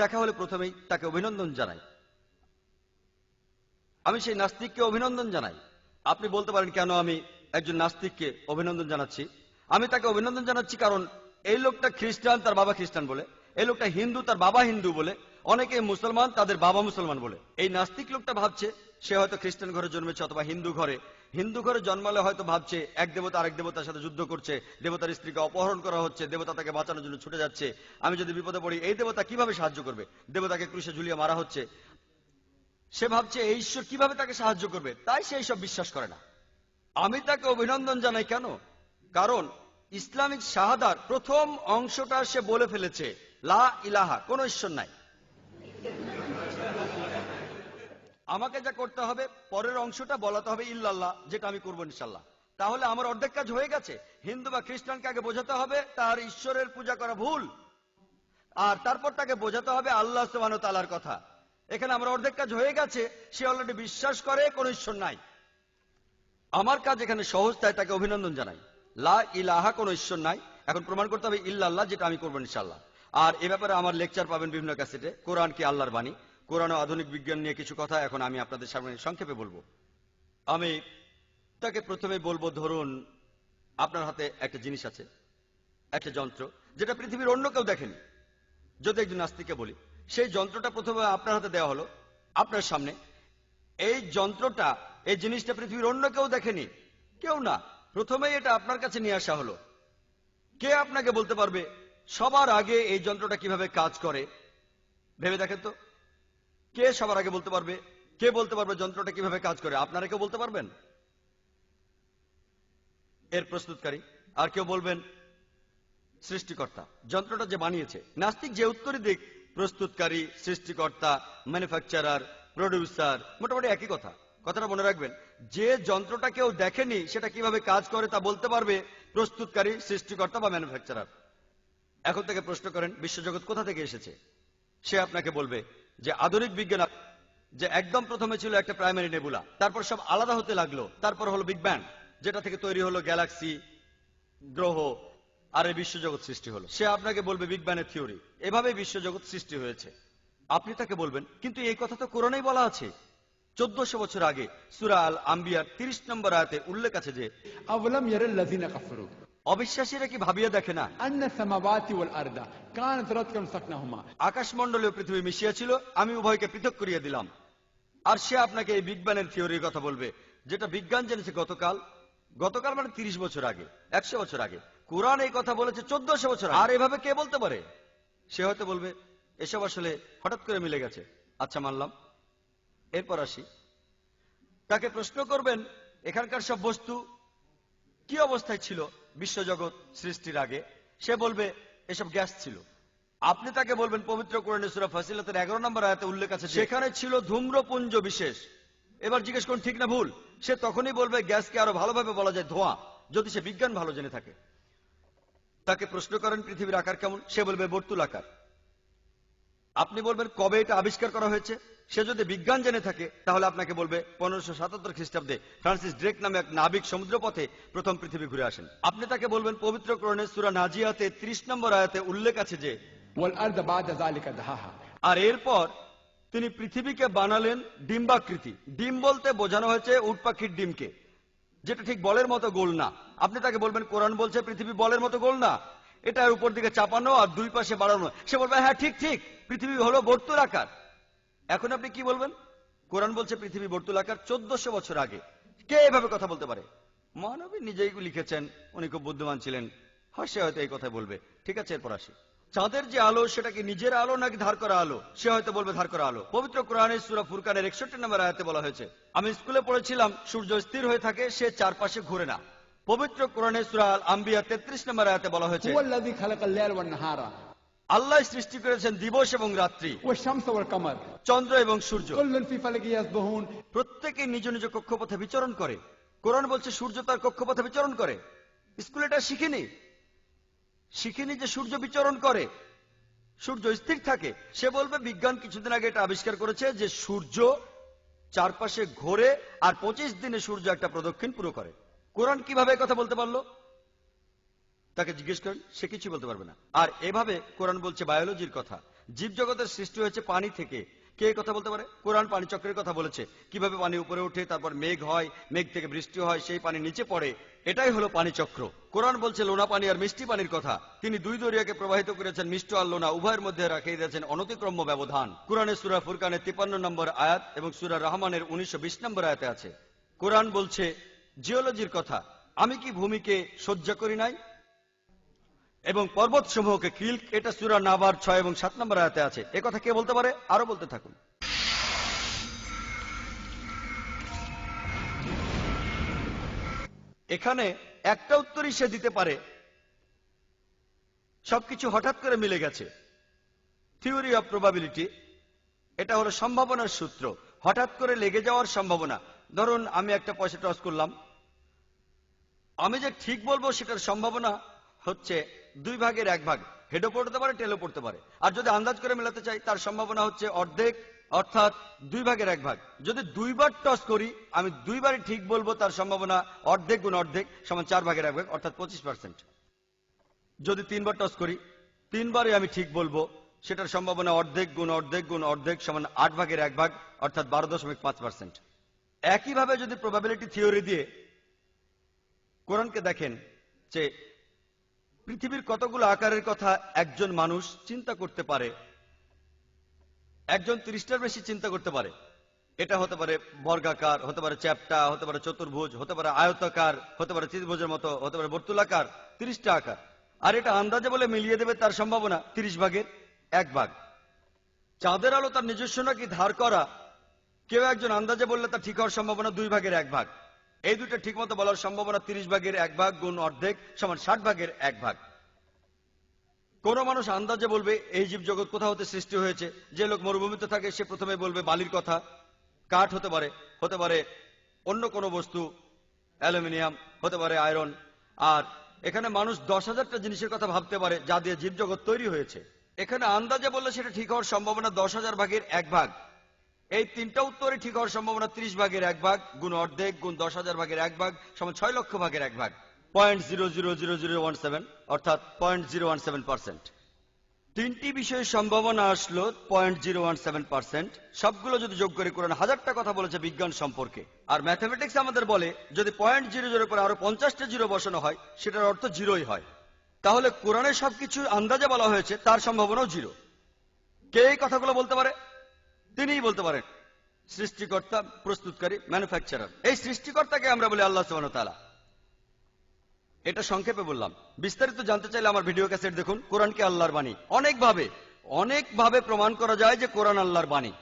দেখা হলে প্রথমেই তাকে অভিনন্দন জানাই। আমি সেই নাস্তিককে অভিনন্দন জানাই। আপনি বলতে পারেন কেন আমি একজন নাস্তিককে অভিনন্দন জানাচ্ছি? আমি তাকে অভিনন্দন জানাচ্ছি কারণ এই লোকটা খ্রিস্টান, তার বাবা খ্রিস্টান বলে। এই লোকটা হিন্দু, তার বাবা হিন্দু বলে। অনেকে মুসলমান, তাদের বাবা মুসলমান বলে। এই নাস্তিক লোকটা ভাবছে সে হয়তো খ্রিস্টান ঘরে জন্মেছে অথবা হিন্দু ঘরে। হিন্দু ঘরে জন্মালে হয়তো ভাবছে এক দেবতা আরেক দেবতার সাথে যুদ্ধ করছে, দেবতার স্ত্রীকে অপহরণ করা হচ্ছে, দেবতা তাকে বাঁচানোর জন্য ছুটে যাচ্ছে। আমি যদি বিপদে পড়ি এই দেবতা কিভাবে সাহায্য করবে? দেবতাকে ক্রুশে ঝুলিয়ে মারা হচ্ছে। সে ভাবছে এই ঈশ্বর কিভাবে তাকে সাহায্য করবে, তাই সে এইসব বিশ্বাস করে না। আমি তাকে অভিনন্দন জানাই কেন? কারণ ইসলামিক শাহাদার প্রথম অংশটা সে বলে ফেলেছে, লা ইলাহা, কোন ঈশ্বর নাই। আমাকে যা করতে হবে পরের অংশটা বলাতে হবে ইল্লাল্লাহ, যেটা আমি করবো ইনশাল্লাহ। তাহলে আমার অর্ধেক কাজ হয়ে গেছে। হিন্দু বা খ্রিস্টানকে আগে বোঝাতে হবে তার ঈশ্বরের পূজা করা ভুল, আর তারপর তাকে বোঝাতে হবে আল্লাহ সুবহানাহু ওয়া তাআলার কথা। এখানে আমার অর্ধেক কাজ হয়ে গেছে। সে অলরেডি বিশ্বাস করে কোন ঈশ্বর নাই। আমার কাজ এখানে সহজ, তাই তাকে অভিনন্দন জানাই। লা ইলাহা, কোন ঈশ্বর নাই। এখন প্রমাণ করতে হবে ইল্লাল্লাহ, যেটা আমি করবো ইনশাল্লাহ। আর এ ব্যাপারে আমার লেকচার পাবেন বিভিন্ন ক্যাসেটে। কোরআন কি আল্লাহর বাণী, কোরআন ও আধুনিক বিজ্ঞান নিয়ে কিছু কথা এখন আমি আপনাদের সামনে সংক্ষেপে বলবো। আমি তাকে প্রথমে বলবো, ধরুন আপনার হাতে একটা জিনিস আছে, একটা যন্ত্র, যেটা পৃথিবীর অন্য কেউ দেখেনি। যদি একজন নাস্তিককে বলি, সেই যন্ত্রটা প্রথমে আপনার হাতে দেওয়া হলো, আপনার সামনে। এই যন্ত্রটা, এই জিনিসটা পৃথিবীর অন্য কেউ দেখেনি, কেউ না। প্রথমেই এটা আপনার কাছে নিয়ে আসা হলো। কে আপনাকে বলতে পারবে সবার আগে এই যন্ত্রটা কিভাবে কাজ করে? ভেবে দেখেন তো, কে সবার আগে বলতে পারবে? কে বলতে পারবে যন্ত্রটা কিভাবে কাজ করে? আপনারা কেউ বলতে পারবেন? এর প্রস্তুতকারী। আর কেউ বলবেন সৃষ্টিকর্তা, যন্ত্রটা যে বানিয়েছে। নাস্তিক যে উত্তরই দিক, প্রস্তুতকারী, সৃষ্টিকর্তা, ম্যানুফ্যাকচারার, প্রডিউসার, মোটামুটি একই কথা। কথাটা মনে রাখবেন, যে যন্ত্রটা কেউ দেখেনি সেটা কিভাবে কাজ করে তা বলতে পারবে প্রস্তুতকারী, সৃষ্টিকর্তা বা ম্যানুফ্যাকচারার। এখন থেকে প্রশ্ন করেন বিশ্বজগৎ কোথা থেকে এসেছে? সে আপনাকে বলবে যে আধুনিক বিজ্ঞান, যে একদম প্রথমে ছিল একটা প্রাইমারি নেবুলা, তারপর সব আলাদা হতে লাগলো, তারপর হলো বিগ ব্যাং, যেটা থেকে তৈরি হলো গ্যালাক্সি, গ্রহ, আর এই বিশ্বজগৎ সৃষ্টি হলো। সে আপনাকে বলবে বিগ ব্যাং এর থিওরি, এভাবে বিশ্বজগৎ সৃষ্টি হয়েছে। আপনি তাকে বলবেন কিন্তু এই কথা তো কোরআনেই বলা আছে। 1400 বছর আগে সূরা আল আম্বিয়ার 30 নম্বর আয়াতে উল্লেখ আছে যে আওয়ালাম ইয়ারাল্লাযিনা কাফারু, অবিশ্বাসীরা কি ভাবিয়া দেখে না আন্না সামাওয়াতি ওয়াল আরদা কানাত রাতকাম সাকনাহুমা, আকাশমণ্ডলীয় পৃথিবী মিশিয়া ছিল, আমি উভয়কে পৃথক করিয়া দিলাম। আর সে আপনাকে এই বিগ ব্যাং এর থিওরির কথা বলবে, যেটা বিজ্ঞান জেনেছে গতকাল। গতকাল মানে 30 বছর আগে, 100 বছর আগে। কোরআন এই কথা বলেছে 1400 বছর আগে। আর এভাবে কে বলতে পারে? সে হয়তো বলবে এসব আসলে হঠাৎ করে মিলে গেছে। আচ্ছা, মানলাম। এরপর আসি, তাকে প্রশ্ন করবেন এখানকার সব বস্তু কি অবস্থায় ছিল বিশ্বজগৎ সৃষ্টির আগে? সে বলবে এসব গ্যাস ছিল। আপনি তাকে বলবেন পবিত্র কোরআনে সূরা ফাসিলাতের 11 নম্বর আয়াতে উল্লেখ আছে সেখানে ছিল ধূম্রপুঞ্জ বিশেষ। এবার জিজ্ঞেস করুন ঠিক না ভুল? সে তখনই বলবে গ্যাসকে আরো ভালোভাবে বলা যায় ধোঁয়া, যদি সে বিজ্ঞান ভালো জেনে থাকে। তাকে প্রশ্ন করেন পৃথিবীর আকার কেমন? সে বলবে বর্তুল আকার। আপনি বলবেন কবে এটা আবিষ্কার করা হয়েছে? সে যদি বিজ্ঞান জেনে থাকে তাহলে আপনাকে বলবে 1577 খ্রিস্টাব্দে ফ্রান্সিস ড্রেক নামে এক নাবিক সমুদ্রপথে প্রথম পৃথিবী ঘুরে আসেন। আপনি তাকে বলবেন পবিত্র কোরআনে সূরা নাজিয়াতে 30 নম্বর আয়াতে উল্লেখ আছে যে ওয়াল আরদা বা'দা যালিকা দাহাহা, আর এরপর তিনি পৃথিবীকে বানালেন ডিম্বাকৃতি। ডিম বলতে বোঝানো হয়েছে উট পাখির ডিমকে, যেটা ঠিক বলের মতো গোল না। আপনি তাকে বলবেন কোরআন বলছে পৃথিবী বলের মতো গোল না, এটা উপর দিকে চাপানো আর দুই পাশে বাড়ানো। সে বলবে হ্যাঁ ঠিক ঠিক, পৃথিবী হলো বর্তুল আকার। এখন আপনি কি বলবেন? কোরআন বলছে পৃথিবী বর্তুল আকার 1400 বছর আগে। কে এভাবে কথা বলতে পারে? মহানবী নিজেই লিখেছেন, উনি খুব বুদ্ধিমান ছিলেন, সে হয়তো এই কথা বলবে। ঠিক আছে, এরপর আসি। চাঁদের যে আলো সেটা কি নিজের আলো নাকি ধার করা আলো? সে হয়তো বলবে ধার করা আলো। পবিত্র কোরআনে সূরা ফুরকানের 61 নম্বর আয়াতে বলা হয়েছে, আমি স্কুলে পড়েছিলাম সূর্য স্থির হয়ে থাকে, সে চারপাশে ঘুরে না। পবিত্র কোরআনে সূরা আল আম্বিয়া 33 নম্বর আয়াতে বলা হয়েছে হুয়াল্লাযী খালাকাল লাইলা ওয়ান নাহারা, আল্লাহ সৃষ্টি করেছেন দিবস এবং রাত্রি, ওয়াশ শামসা ওয়াল কামার, চন্দ্র এবং সূর্য। কুল্লুন ফি ফালাকি ইয়াসবাহুন, প্রত্যেকে নিজ নিজ কক্ষপথে বিচরণ করে। কোরআন বলছে সূর্য তার কক্ষপথে বিচরণ করে। স্কুলে এটা শিখিনি যে সূর্য বিচরণ করে, সূর্য স্থির থাকে। সে বলবে বিজ্ঞান কিছুদিন আগে এটা আবিষ্কার করেছে যে সূর্য চারপাশে ঘোরে আর 25 দিনে সূর্য একটা প্রদক্ষিণ পুরো করে। কোরআন কিভাবে কথা বলতে পারলো? তাকে জিজ্ঞেস করেন, সে কিছু বলতে পারবে না। আর এভাবে কোরআন বলছে বায়োলজির কথা, জীবজগতের সৃষ্টি হয়েছে পানি থেকে। কে এই কথা বলতে পারে? কোরআন পানি চক্রের কথা বলেছে, কিভাবে পানি উপরে ওঠে, তারপর মেঘ হয়, মেঘ থেকে বৃষ্টি হয়, সেই পানি নিচে পড়ে। এটাই হলো পানি চক্র। কোরআন বলছে লোনা পানি আর মিষ্টি পানির কথা। তিনি দুই দরিয়াকে প্রবাহিত করেছেন, মিষ্ট আর লোনা উভয়ের মধ্যে রাখিয়ে দিয়েছেন অনতিক্রম্য ব্যবধান। কোরআনে সূরা ফুরকানের 53 নম্বর আয়াত এবং সূরা রহমানের 1920 নম্বর আয়াতে আছে। কোরআন বলছে জিওলজির কথা, আমি কি ভূমিকে সহ্য করি নাই এবং পর্বত সমূহকে কিল্ক, এটা সূরা নাবার 6 এবং 7 নম্বর আয়াতে আছে। এ কথা কে বলতে পারে? আরো বলতে থাকুন। এখানে একটা উত্তরই সে দিতে পারে, সবকিছু হঠাৎ করে মিলে গেছে। থিওরি অফ প্রবাবিলিটি, এটা হলো সম্ভাবনার সূত্র, হঠাৎ করে লেগে যাওয়ার সম্ভাবনা। ধরুন আমি একটা পয়সা টস করলাম, আমি যে ঠিক বলবো সেটার সম্ভাবনা হচ্ছে 2 ভাগের 1 ভাগ। হেডও পড়তে পারে, টেলও পড়তে পারে। আর যদি আন্দাজ করে মেলাতে চাই, তার সম্ভাবনা হচ্ছে অর্ধেক, অর্থাৎ 2 ভাগের 1 ভাগ। যদি 2 বার টস করি, আমি 2 বারই ঠিক বলবো, তার সম্ভাবনা অর্ধেক গুণ অর্ধেক সমান 4 ভাগের 1 ভাগ, অর্থাৎ 25%। যদি 3 বার টস করি, 3 বারই আমি ঠিক বলবো, সেটার সম্ভাবনা অর্ধেক গুণ অর্ধেক গুণ অর্ধেক সমান 8 ভাগের 1 ভাগ, অর্থাৎ 12.5%। একইভাবে যদি প্রবাবিলিটি থিওরি দিয়ে কোরআনকে দেখেন যে পৃথিবীর কতগুলো আকারের কথা একজন মানুষ চিন্তা করতে পারে, একজন 30টার বেশি চিন্তা করতে পারে। এটা হতে পারে বর্গাকার, হতে পারে চ্যাপ্টা, হতে পারে চতুর্ভুজ, হতে পারে আয়তাকার, হতে পারে ত্রিভুজের মতো, হতে পারে বর্তুলাকার, 30টা আকার। আর এটা আন্দাজে বলে মিলিয়ে দেবে, তার সম্ভাবনা 30 ভাগের 1 ভাগ। চাঁদের আলো তার নিজস্ব নাকি ধার করা, কেউ একজন আন্দাজে বললে তার ঠিক হওয়ার সম্ভাবনা 2 ভাগের 1 ভাগ। এই দুটো ঠিক মতো বলার সম্ভাবনা 30 ভাগের 1 ভাগ গুণ অর্ধেক সমান 60 ভাগের 1 ভাগ। কোন মানুষ আন্দাজে বলবে এই জীব জগৎ কোথা হতে সৃষ্টি হয়েছে। যে লোক মরুভূমিতে থাকে সে প্রথমে বলবে বালির কথা। কাঠ হতে পারে, হতে পারে অন্য কোনো বস্তু, অ্যালুমিনিয়াম, হতে পারে আয়রন। আর এখানে মানুষ 10,000টা জিনিসের কথা ভাবতে পারে যা দিয়ে জীব জগৎ তৈরি হয়েছে। এখানে আন্দাজে বললে সেটা ঠিক হওয়ার সম্ভাবনা 10,000 ভাগের 1 ভাগ। এই 3টা উত্তরে ঠিক হওয়ার সম্ভাবনা 30 ভাগের 1 ভাগ গুণ অর্ধেক গুণ 10,000 ভাগের 1 ভাগ সমান 6 লক্ষ ভাগের 1 ভাগ, 0.00017, অর্থাৎ 0.017%। 3টি বিষয়ের সম্ভাবনা আসলো 0.017%। সবগুলো যদি যোগ করে কোরআন 1000টা কথা বলেছে বিজ্ঞান সম্পর্কে। আর ম্যাথমেটিক্স আমাদের বলে যদি 0.00 পরে আরো 50টা জিরো বসানো হয়, সেটার অর্থ জিরোই হয়। তাহলে কোরআনে সবকিছু আন্দাজে বলা হয়েছে, তার সম্ভাবনাও জিরো। কে এই কথাগুলো বলতে পারে? তিনিই বলতে পারেন, সৃষ্টিকর্তা, প্রস্তুতকারী, ম্যানুফ্যাকচারার। এই সৃষ্টিকর্তাকে আমরা বলি আল্লাহ সুবহানাহু ওয়া তাআলা। এটা সংক্ষেপে বললাম। বিস্তারিত জানতে চাইলে আমার ভিডিও ক্যাসেট দেখুন। কোরআনকে আল্লাহর বাণী। অনেকভাবে প্রমাণ করা যায় যে কোরআন আল্লাহর বাণী।